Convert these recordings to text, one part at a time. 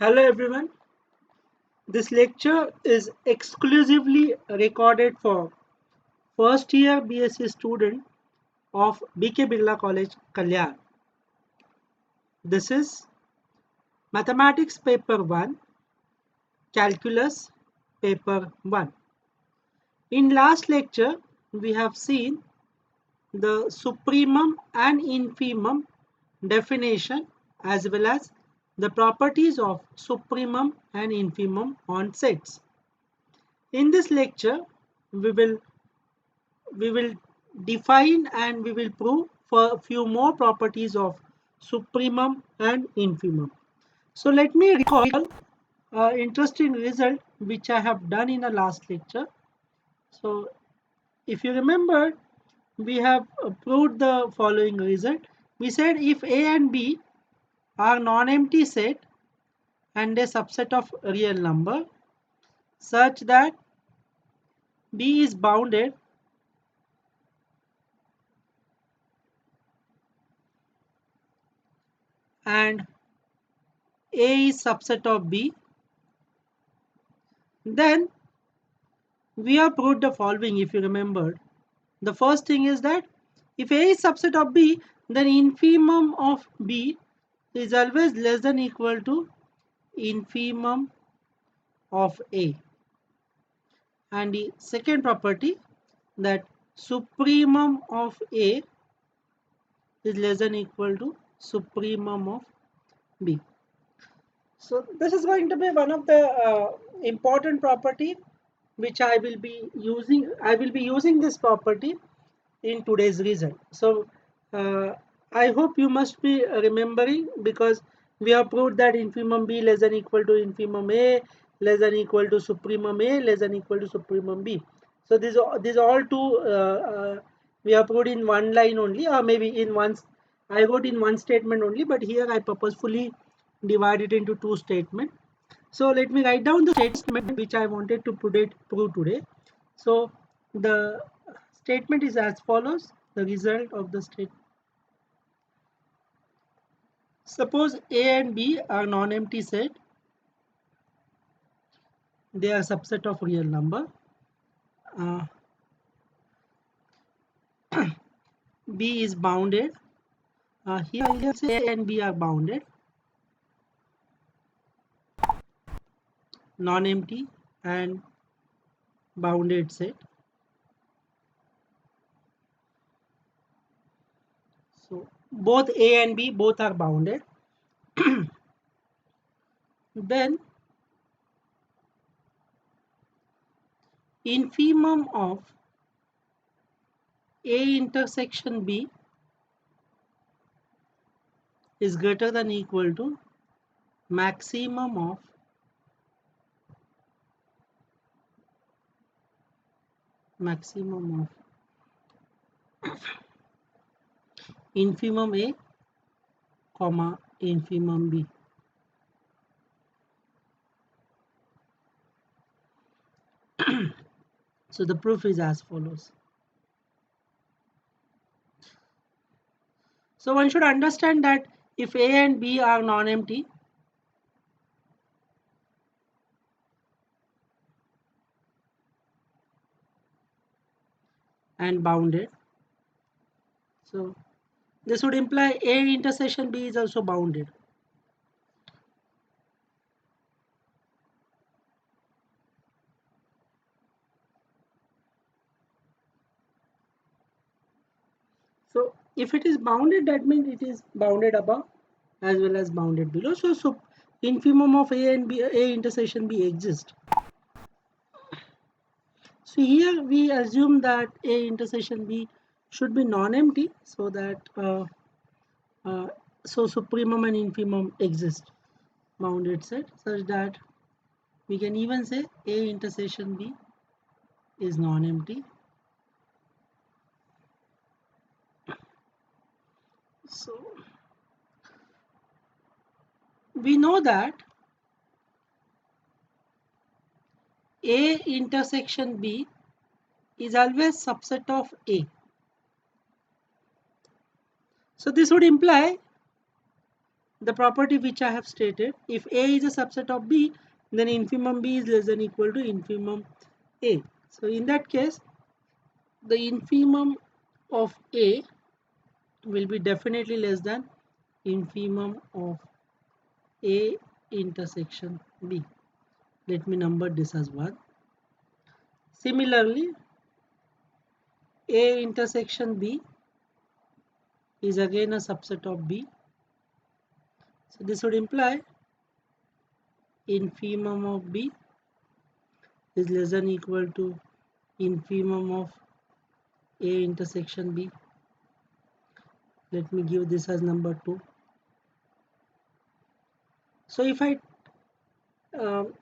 Hello everyone. This lecture is exclusively recorded for first year BSc student of BK Birla College, Kalyan. This is Mathematics Paper 1, Calculus Paper 1. In last lecture, we have seen the supremum and infimum definition as well as the properties of supremum and infimum on sets. In this lecture, we will we will define and we will prove for a few more properties of supremum and infimum. So let me recall an interesting result which I have done in the last lecture. So if you remember, we have proved the following result. We said if A and B are non-empty set and a subset of real number such that B is bounded and A is subset of B, then we have proved the following. If you remembered, the first thing is that if A is subset of B, then infimum of B is always less than equal to infimum of A. And the second property, that supremum of A is less than equal to supremum of B. So this is going to be one of the important property which I will be using. I will be using this property in today's result. So I hope you must be remembering, because we have proved that infimum B less than equal to infimum A less than equal to supremum A less than equal to supremum B. So these all two we have proved in one line only, or maybe in one. I wrote in one statement only, but here I purposefully divide it into two statements. So let me write down the statement which I wanted to prove today. So the statement is as follows. The result of the statement. Suppose A and B are non-empty set. They are subset of real number. Uh, B is bounded. Here I will say A and B are bounded, non-empty and bounded set. So both A and B both are bounded. Then infimum of A intersection B is greater than equal to maximum of infimum A comma infimum B. So the proof is as follows. So one should understand that if A and B are non-empty, and bounded, so this would imply A intersection B is also bounded. So if it is bounded, that means it is bounded above as well as bounded below. So infimum of A and B, A intersection B exists. So here we assume that A intersection B should be non-empty, so that so supremum and infimum exist bounded set, such that we can even say A intersection B is non-empty. So we know that A intersection B is always subset of A. So this would imply the property which I have stated. If A is a subset of B, then infimum B is less than equal to infimum A. So in that case, the infimum of A will be definitely less than infimum of A intersection B. Let me number this as 1. Similarly, A intersection B is again a subset of B. So this would imply infimum of B is less than equal to infimum of A intersection B. Let me give this as number 2. So if I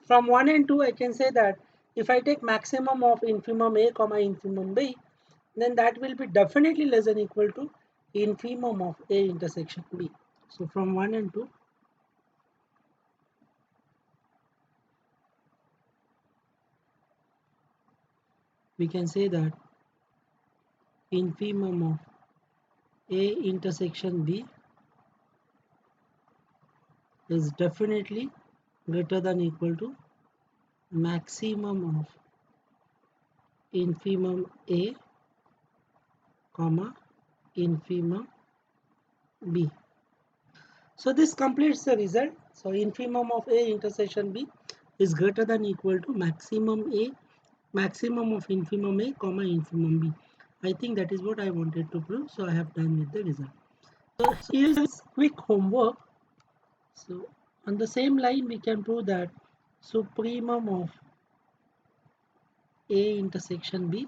from 1 and 2, I can say that if I take maximum of infimum A comma infimum B, then that will be definitely less than equal to infimum of A intersection B. So from 1 and 2, we can say that infimum of A intersection B is definitely greater than equal to maximum of infimum A comma infimum B. So this completes the result. So infimum of A intersection B is greater than equal to maximum of infimum A comma infimum B. I think that is what I wanted to prove. So I have done with the result. So here's quick homework. So on the same line, we can prove that supremum of A intersection B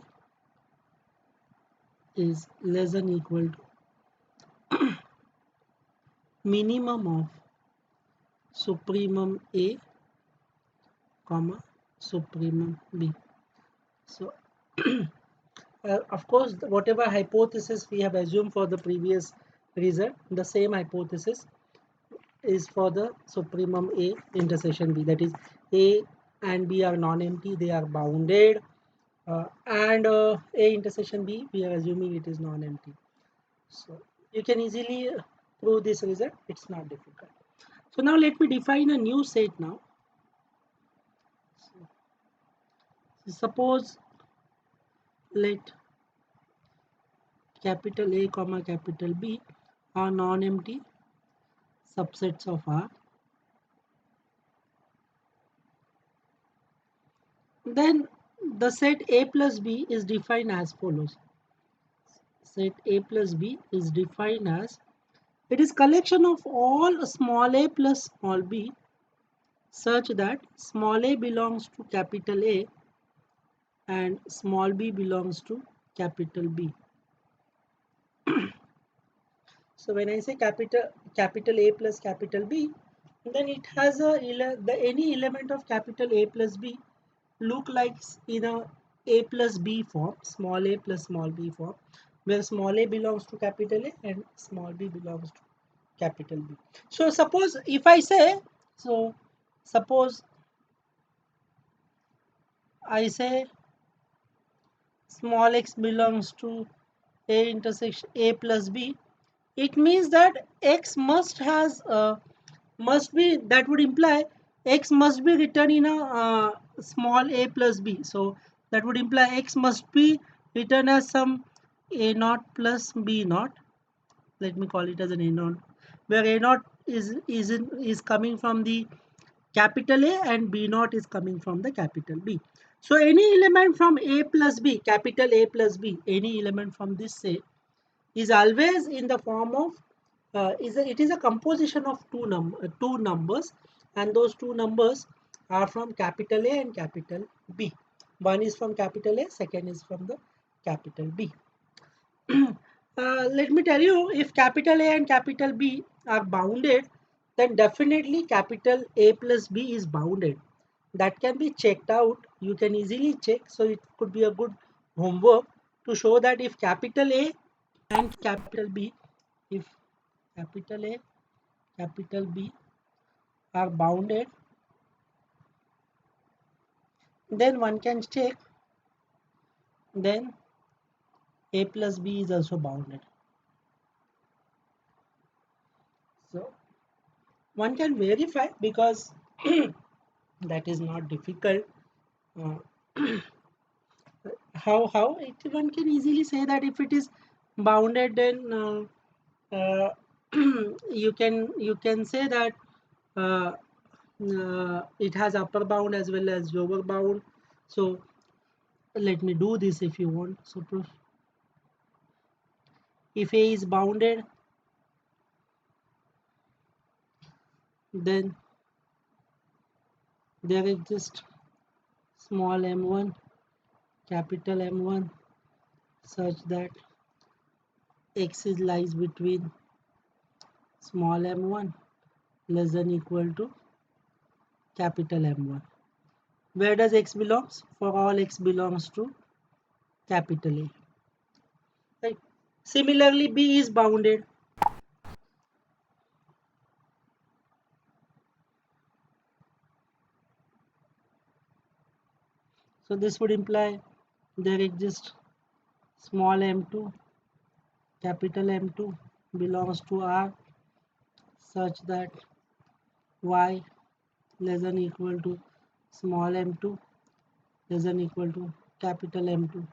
is less than equal to minimum of supremum A comma supremum B. So of course, whatever hypothesis we have assumed for the previous result, the same hypothesis is for the supremum A intersection B. That is, A and B are non-empty, they are bounded, and A intersection B, we are assuming it is non-empty. So you can easily prove this result. It's not difficult. So now let me define a new set now. So suppose let capital A comma capital B are non-empty subsets of R. Then the set A plus B is defined as follows. Set A plus B is defined as, it is collection of all small a plus small b such that small a belongs to capital A and small b belongs to capital B. So when I say capital A plus capital B, then it has any element of capital A plus B look like in a plus B form, small a plus small b form, where small a belongs to capital A and small b belongs to capital B. So suppose if I say, suppose I say small x belongs to A intersection A plus B, it means that x must be, that would imply x must be written in a small a plus b. So that would imply x must be written as some a naught plus b naught. Let me call it as an a naught, where a naught is coming from the capital A and b naught is coming from the capital B. So any element from a plus b, capital A plus b, any element from this set is always in the form of it is a composition of two numbers, and those two numbers are from capital A and capital B. One is from capital A, second is from the capital B. Let me tell you, if capital A and capital B are bounded, then definitely capital A plus B is bounded. That can be checked out. You can easily check. So it could be a good homework to show that if capital A and capital B, if capital A, capital B are bounded, then one can check, then A plus B is also bounded. So one can verify because that is not difficult. uh, how one can easily say that if it is bounded, then you can say that uh, it has upper bound as well as lower bound. So let me do this if you want. So if A is bounded, then there exists small m1, capital M1, such that x is lies between small m1 less than equal to capital M1. Where does x belongs? For all x belongs to capital A. Right. Similarly, B is bounded. So this would imply there exists small m2, capital M2 belongs to R such that y less than equal to small m2 less than equal to capital M2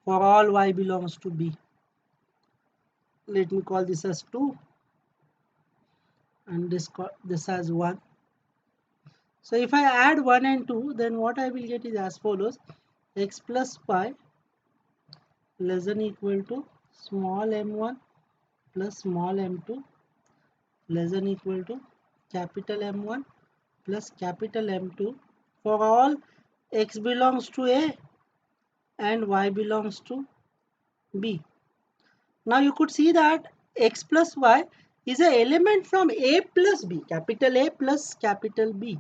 for all y belongs to B. Let me call this as 2 and this as 1. So if I add 1 and 2, then what I will get is as follows: x plus y less than equal to small m1 plus small m2 less than equal to capital M1 plus capital M2 for all x belongs to A and y belongs to B. Now you could see that x plus y is an element from A plus B, capital A plus capital B.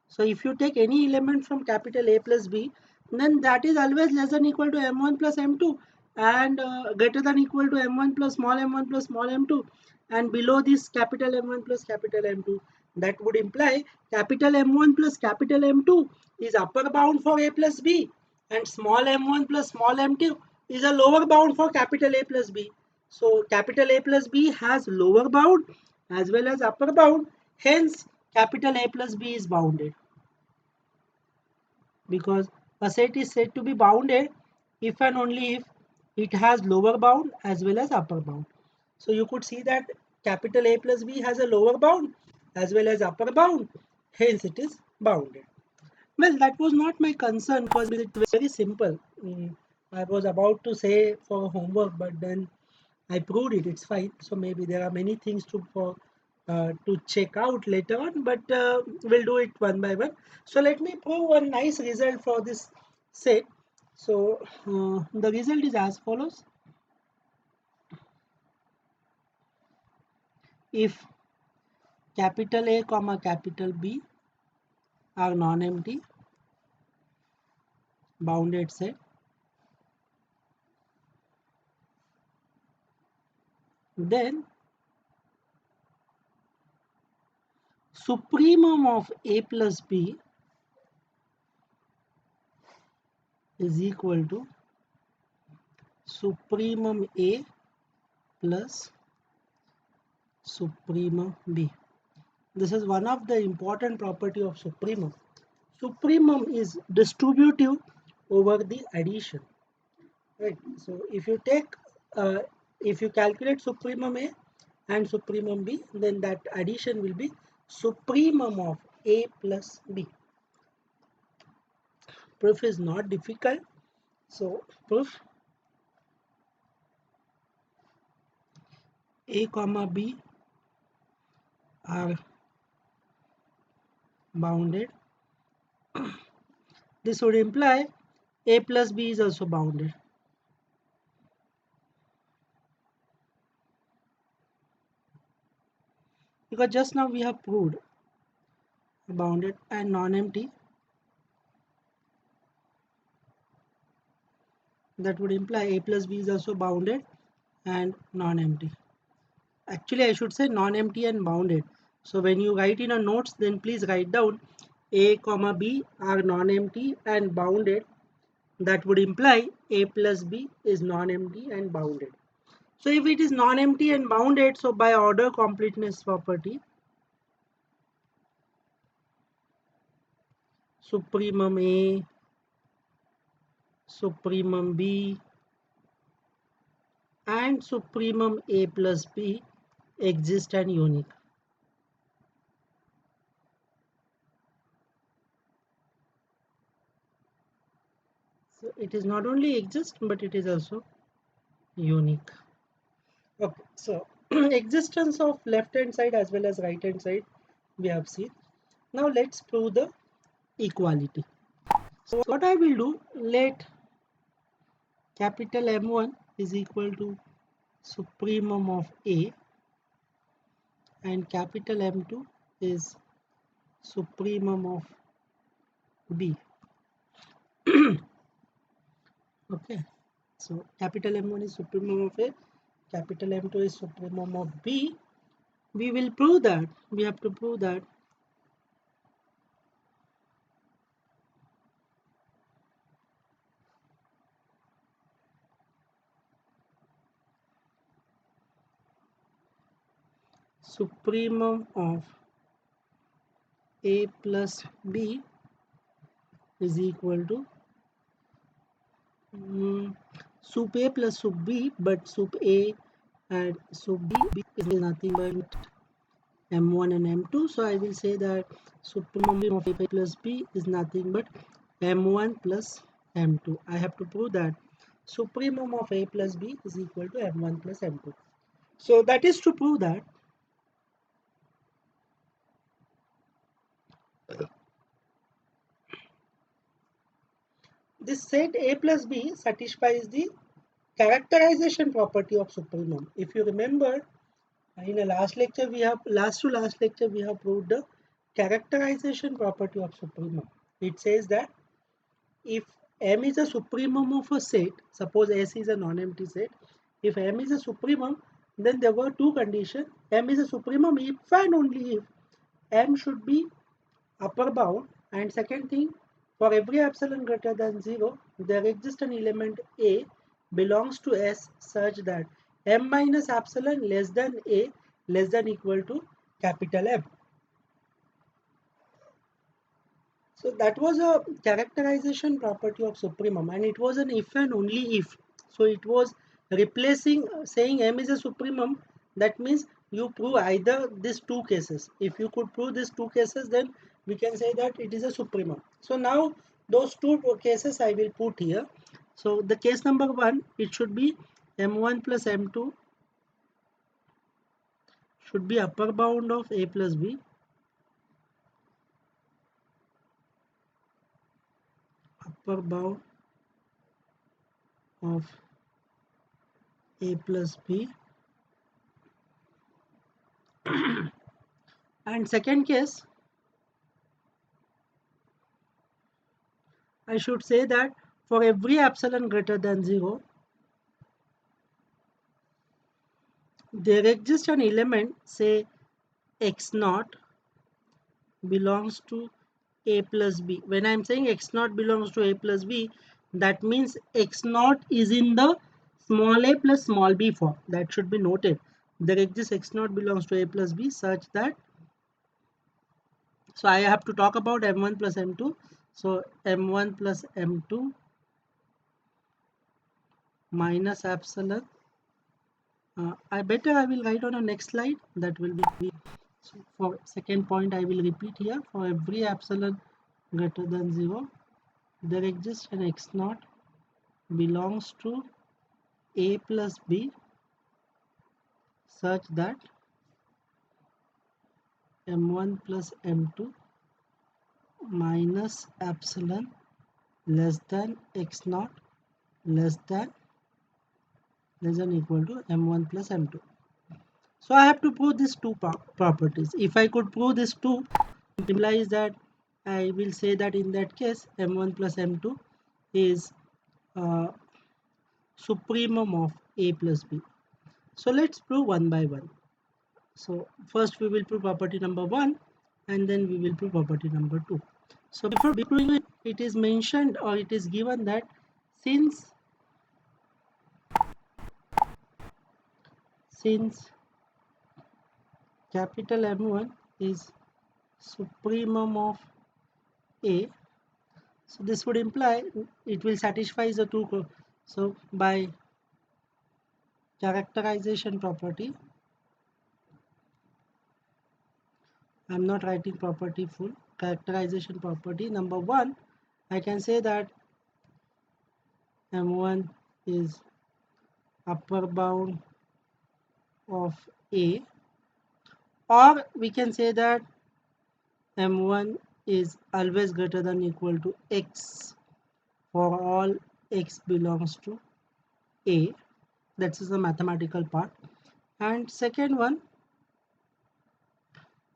So if you take any element from capital A plus B, then that is always less than equal to M1 plus M2 and greater than equal to M1 plus small m2 and below this capital M1 plus capital M2. That would imply capital M1 plus capital M2 is upper bound for A plus B and small m1 plus small m2 is a lower bound for capital A plus B. So capital A plus B has lower bound as well as upper bound. Hence capital A plus B is bounded, because a set is said to be bounded if and only if it has lower bound as well as upper bound. So you could see that capital A plus B has a lower bound as well as upper bound, hence it is bounded. Well, that was not my concern because it's very simple. I was about to say for homework, but then I proved it. It's fine. So maybe there are many things to check out later on, but we'll do it one by one. So let me prove one nice result for this set. So the result is as follows: if capital A comma capital B are non-empty bounded set, then supremum of A plus B is equal to supremum A plus supremum B. This is one of the important property of supremum. Supremum is distributive over the addition, right? So if you calculate supremum A and supremum B, then that addition will be supremum of A plus B. Proof is not difficult. So proof A comma B are bounded. This would imply A plus B is also bounded. Because just now we have proved bounded and non-empty. That would imply A plus B is also bounded and non-empty. Actually, I should say non-empty and bounded. So when you write in a notes, then please write down A comma B are non-empty and bounded. That would imply A plus B is non-empty and bounded. So if it is non-empty and bounded, so by order completeness property, supremum A, supremum B and supremum A plus B exist and unique. So it is not only exist but it is also unique. Okay, so existence of left hand side as well as right hand side we have seen. Now let's prove the equality. So what I will do, let capital M1 is equal to supremum of A and capital M2 is supremum of B. Okay, so capital M1 is supremum of A, capital M2 is supremum of B. We will prove that, we have to prove that supremum of A plus B is equal to sup A plus sup B, but sup A and sup B is nothing but M1 and M2. So I will say that supremum of A plus B is nothing but M1 plus M2. I have to prove that supremum of A plus B is equal to M1 plus M2. So that is to prove that this set A plus B satisfies the characterization property of supremum. If you remember, in the last lecture we have last to last lecture we have proved the characterization property of supremum. It says that if M is a supremum of a set, suppose S is a non-empty set, if M is a supremum, then there were two conditions. M is a supremum if and only if M should be upper bound, and second thing, for every epsilon greater than 0, there exists an element A belongs to S such that M minus epsilon less than A less than equal to capital M. So that was a characterization property of supremum, and it was an if and only if. So it was replacing saying M is a supremum. That means you prove either these two cases. If you could prove these two cases, then we can say that it is a supremum. So now those two cases I will put here. So the case number 1, it should be M1 plus M2 should be upper bound of A plus B. Upper bound of A plus B. And second case, I should say that for every epsilon greater than 0, there exists an element, say x naught belongs to A plus B. When I am saying x naught belongs to A plus B, that means x naught is in the small a plus small b form. That should be noted. There exists x naught belongs to A plus B such that, so I have to talk about M1 plus M2. So M1 plus M2 minus epsilon. I will write on a next slide. That will be, so for second point I will repeat here. For every epsilon greater than 0, there exists an x naught belongs to A plus B such that M1 plus M2 minus epsilon less than x naught less than equal to M1 plus M2. So I have to prove these two properties. If I could prove these two, it implies that I will say that in that case M1 plus M2 is supremum of A plus B. So let's prove one by one. So first we will prove property number 1 and then we will prove property number 2. So before proving it, it is mentioned or it is given that since since capital M1 is supremum of A, so this would imply it will satisfy the two. So by characterization property, I'm not writing property full, characterization property number 1, I can say that M1 is upper bound of A, or we can say that M1 is always greater than equal to X for all X belongs to A. That is the mathematical part. And second one,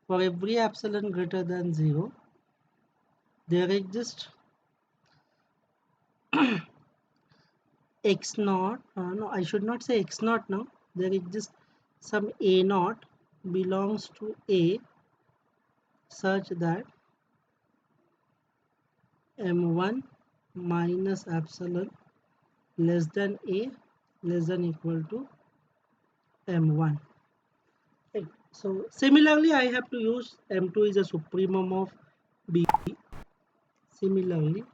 for every epsilon greater than 0, there exists X naught, no, I should not say X naught now, there exists some A naught belongs to A such that M1 minus epsilon less than A less than equal to M1. Right. So similarly, I have to use M2 is a supremum of B. Similarly,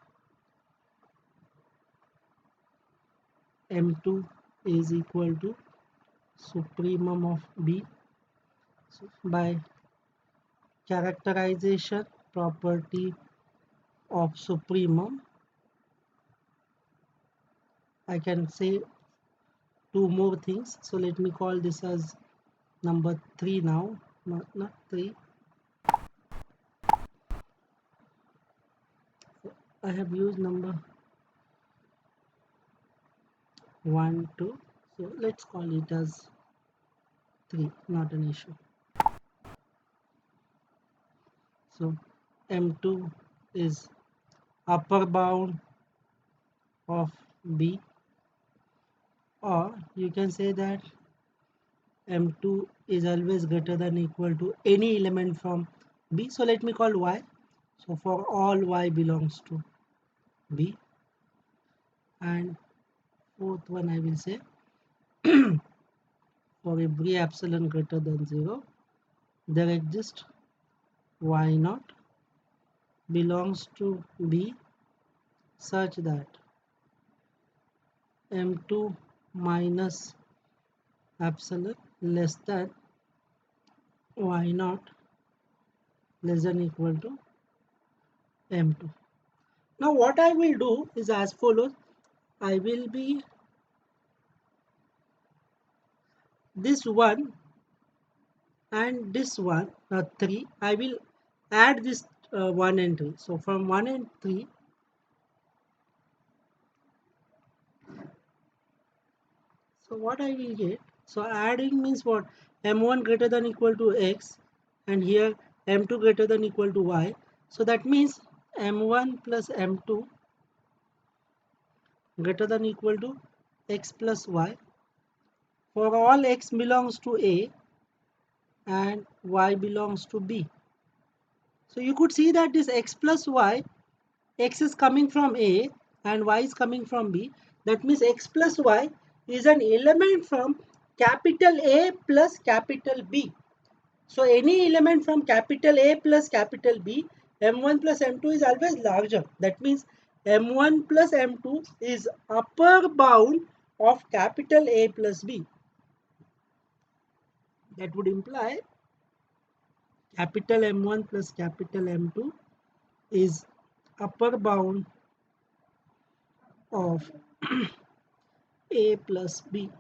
M2 is equal to supremum of B. So by characterization property of supremum, I can say two more things. So let me call this as number 3 now, not 3. I have used number 1, 2. So let's call it as 3, not an issue. So M2 is upper bound of B, or you can say that M2 is always greater than equal to any element from B. So let me call Y. So for all Y belongs to B. And fourth one I will say for every epsilon greater than 0, there exists Y naught belongs to B such that M2 minus epsilon less than Y naught less than equal to M2. Now what I will do is as follows. I will be this one and this one 3. I will add this 1 and 3. So from 1 and 3, so what I will get, so adding means what, M1 greater than equal to X and here M2 greater than equal to Y. So that means M1 plus M2 greater than equal to X plus Y for all X belongs to A and Y belongs to B. So you could see that this X plus Y, X is coming from A and Y is coming from B. That means X plus Y is an element from capital A plus capital B. So any element from capital A plus capital B, M1 plus M2 is always larger. That means M1 plus M2 is upper bound of capital A plus B. That would imply capital M1 plus capital M2 is upper bound of A plus B.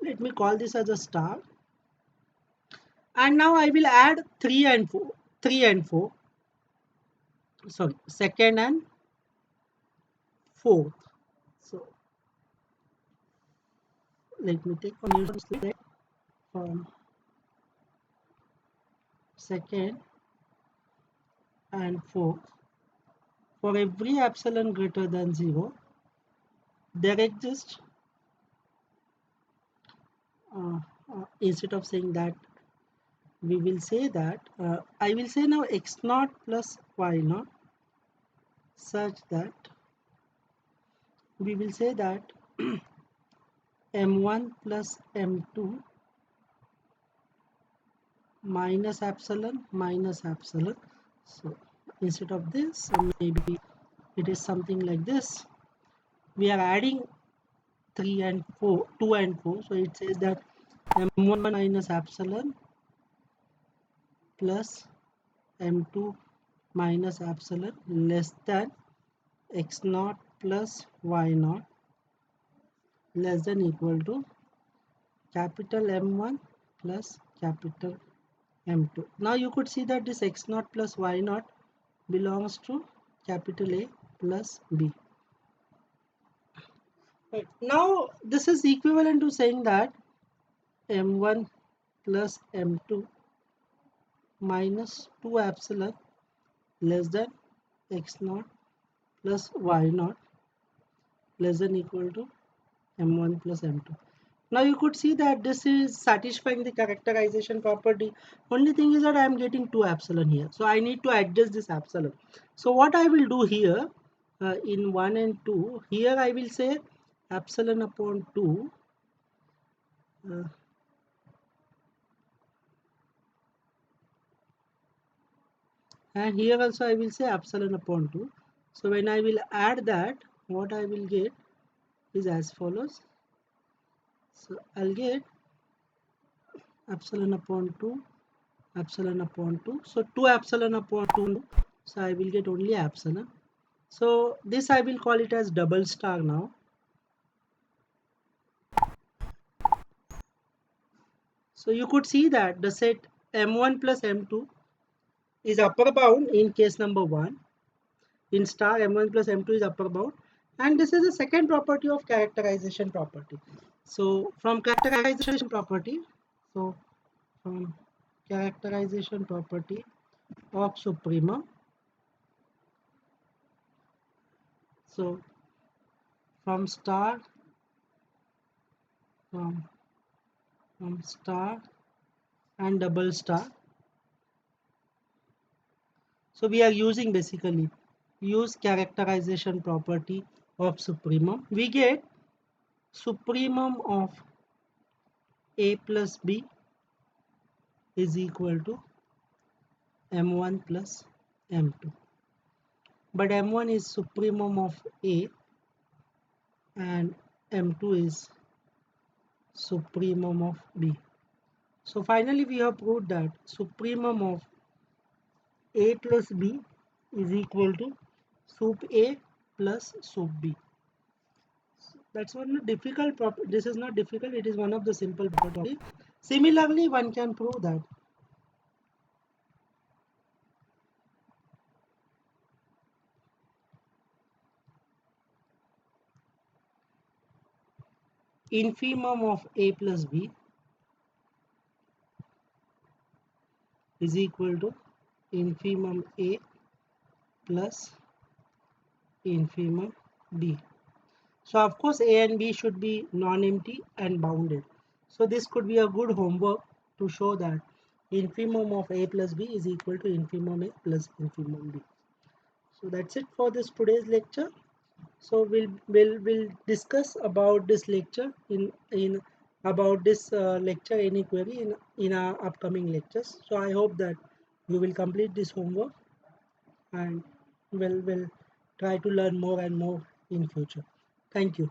Let me call this as a star. And now I will add 3 and 4. 3 and 4. Sorry, second and fourth. So let me take one from second and fourth. For every epsilon greater than 0, there exists, instead of saying that, we will say that, I will say now X naught plus Y naught such that we will say that m1 plus m2 minus epsilon. So instead of this, maybe it is something like this. We are adding 3 and 4, 2 and 4. So it says that m1 minus epsilon plus m2 minus epsilon less than x naught plus y naught less than equal to capital M1 plus capital M2. Now you could see that this x naught plus y naught belongs to capital A plus B. Right. Now this is equivalent to saying that M1 plus M2 minus 2 epsilon less than x naught plus y naught less than equal to M1 plus M2. Now you could see that this is satisfying the characterization property. Only thing is that I am getting 2 epsilon here. So I need to adjust this epsilon. So what I will do here in 1 and 2, here I will say epsilon upon 2 uh, and here also I will say epsilon upon 2. So when I will add that, what I will get is as follows. So I'll get epsilon upon 2, epsilon upon 2. So 2 epsilon upon 2. So I will get only epsilon. So this I will call it as double star now. So you could see that the set M1 plus M2 is upper bound in case number 1. In star M1 plus M2 is upper bound. And this is the second property of characterization property. So from characterization property, so from characterization property of supremum. So from star from star and double star. So we are using basically use characterization property of supremum. We get supremum of A plus B is equal to M1 plus M2. But M1 is supremum of A and M2 is supremum of B. So finally we have proved that supremum of A plus B is equal to sup A plus sup B. That's one difficult property. This is not difficult, it is one of the simple property. Similarly, one can prove that infimum of A plus B is equal to infimum A plus infimum B. So of course A and B should be non-empty and bounded. So this could be a good homework to show that infimum of A plus B is equal to infimum A plus infimum B. So that's it for this today's lecture. So we'll discuss about this lecture in about this lecture any query in our upcoming lectures. So I hope that you will complete this homework and will try to learn more and more in future. Thank you.